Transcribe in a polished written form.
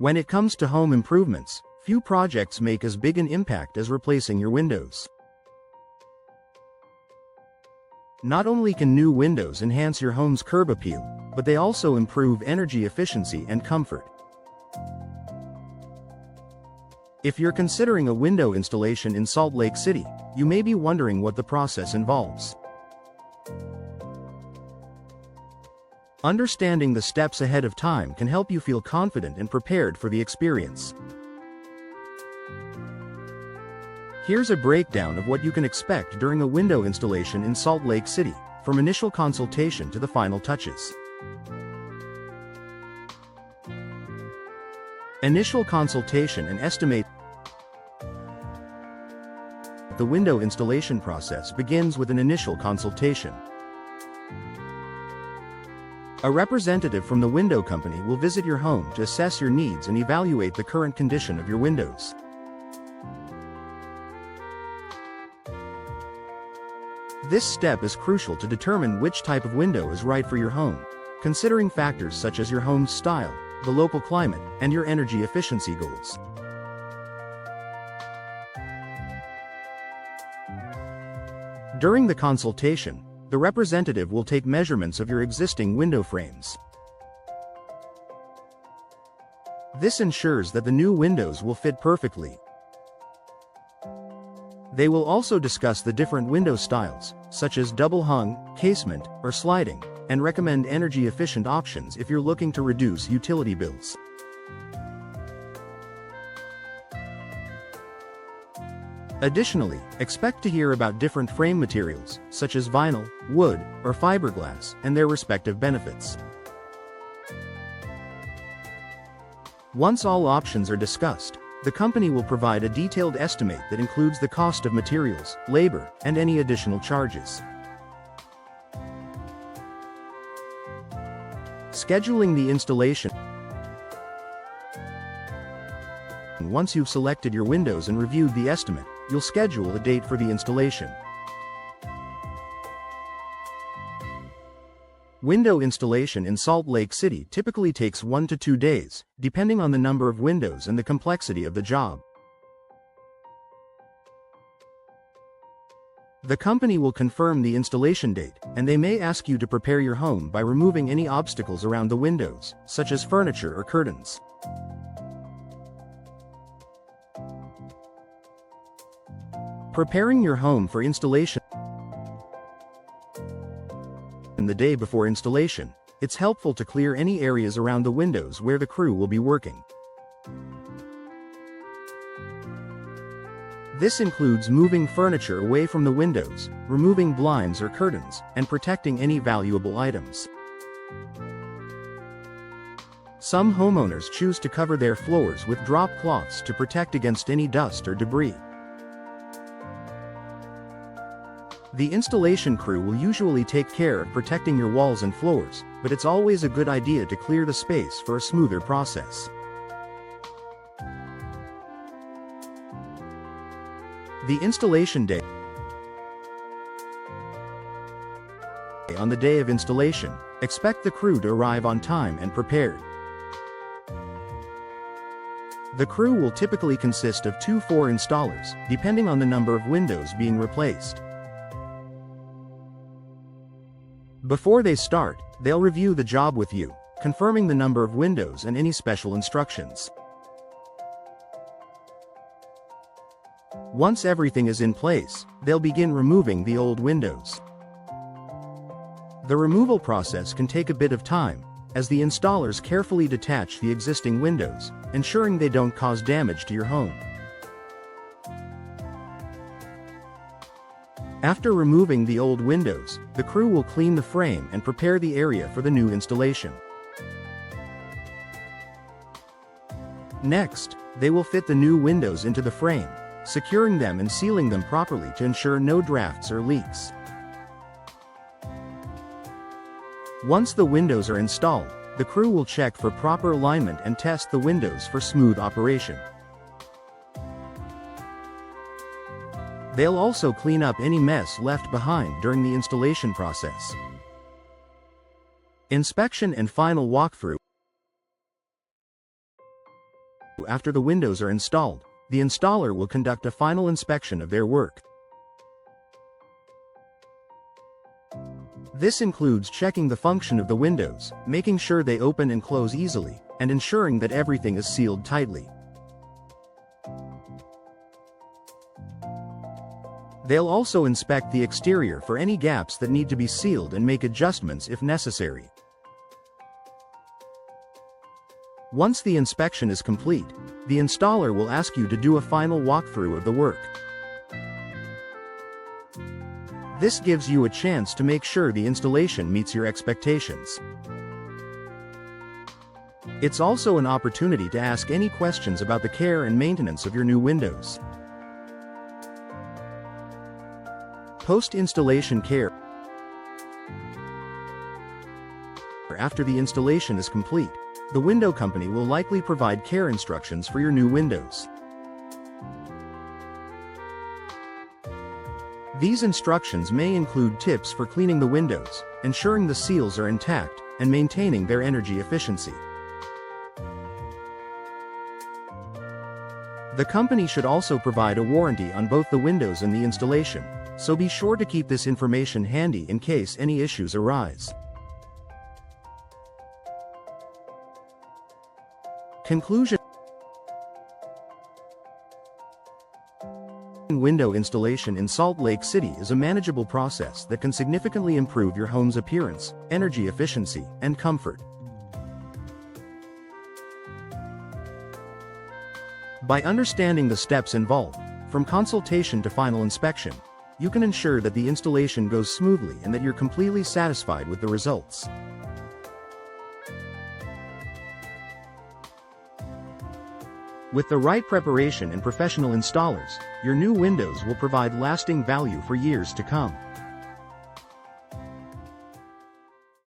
When it comes to home improvements, few projects make as big an impact as replacing your windows. Not only can new windows enhance your home's curb appeal, but they also improve energy efficiency and comfort. If you're considering a window installation in Salt Lake City, you may be wondering what the process involves. Understanding the steps ahead of time can help you feel confident and prepared for the experience. Here's a breakdown of what you can expect during a window installation in Salt Lake City, from initial consultation to the final touches. Initial consultation and estimate. The window installation process begins with an initial consultation. A representative from the window company will visit your home to assess your needs and evaluate the current condition of your windows. This step is crucial to determine which type of window is right for your home, considering factors such as your home's style, the local climate, and your energy efficiency goals. During the consultation, the representative will take measurements of your existing window frames. This ensures that the new windows will fit perfectly. They will also discuss the different window styles, such as double-hung, casement, or sliding, and recommend energy-efficient options if you're looking to reduce utility bills. Additionally, expect to hear about different frame materials, such as vinyl, wood, or fiberglass, and their respective benefits. Once all options are discussed, the company will provide a detailed estimate that includes the cost of materials, labor, and any additional charges. Scheduling the installation. Once you've selected your windows and reviewed the estimate, you'll schedule a date for the installation. Window installation in Salt Lake City typically takes 1 to 2 days, depending on the number of windows and the complexity of the job. The company will confirm the installation date, and they may ask you to prepare your home by removing any obstacles around the windows, such as furniture or curtains. Preparing your home for installation. The day before installation, it's helpful to clear any areas around the windows where the crew will be working. This includes moving furniture away from the windows, removing blinds or curtains, and protecting any valuable items. Some homeowners choose to cover their floors with drop cloths to protect against any dust or debris. The installation crew will usually take care of protecting your walls and floors, but it's always a good idea to clear the space for a smoother process. The installation day. On the day of installation, expect the crew to arrive on time and prepared. The crew will typically consist of 2 to 4 installers, depending on the number of windows being replaced. Before they start, they'll review the job with you, confirming the number of windows and any special instructions. Once everything is in place, they'll begin removing the old windows. The removal process can take a bit of time, as the installers carefully detach the existing windows, ensuring they don't cause damage to your home. After removing the old windows, the crew will clean the frame and prepare the area for the new installation. Next, they will fit the new windows into the frame, securing them and sealing them properly to ensure no drafts or leaks. Once the windows are installed, the crew will check for proper alignment and test the windows for smooth operation. They'll also clean up any mess left behind during the installation process. Inspection and final walkthrough. After the windows are installed, the installer will conduct a final inspection of their work. This includes checking the function of the windows, making sure they open and close easily, and ensuring that everything is sealed tightly. They'll also inspect the exterior for any gaps that need to be sealed and make adjustments if necessary. Once the inspection is complete, the installer will ask you to do a final walkthrough of the work. This gives you a chance to make sure the installation meets your expectations. It's also an opportunity to ask any questions about the care and maintenance of your new windows. Post-installation care. After the installation is complete, the window company will likely provide care instructions for your new windows. These instructions may include tips for cleaning the windows, ensuring the seals are intact, and maintaining their energy efficiency. The company should also provide a warranty on both the windows and the installation, so be sure to keep this information handy in case any issues arise. Conclusion. Window installation in Salt Lake City is a manageable process that can significantly improve your home's appearance, energy efficiency, and comfort. By understanding the steps involved, from consultation to final inspection, you can ensure that the installation goes smoothly and that you're completely satisfied with the results. With the right preparation and professional installers, your new windows will provide lasting value for years to come.